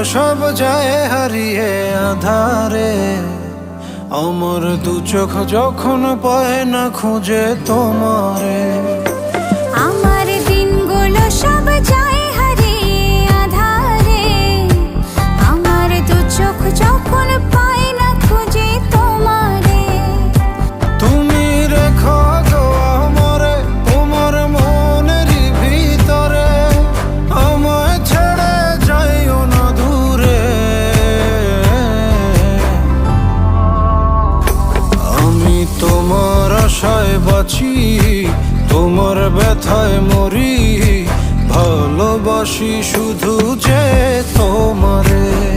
সব যায় হারিয়ে আধারে। আমার দু চোখ যখন পায় না খুঁজে তোমারে। আমার দিনগুলো সব যায় হারিয়ে আধারে। আমার দু চোখ যখন পায় না খুঁজে তোমারে। তুমি রেখো গো আমারে তোমার মনেরই ভিতরে, আমায় ছেড়ে যাইও না দূরে। আমি তোমার আশায় বাঁচি, তোমার ব্যথায় মরি, ভালোবাসি শুধু যে তোমারে।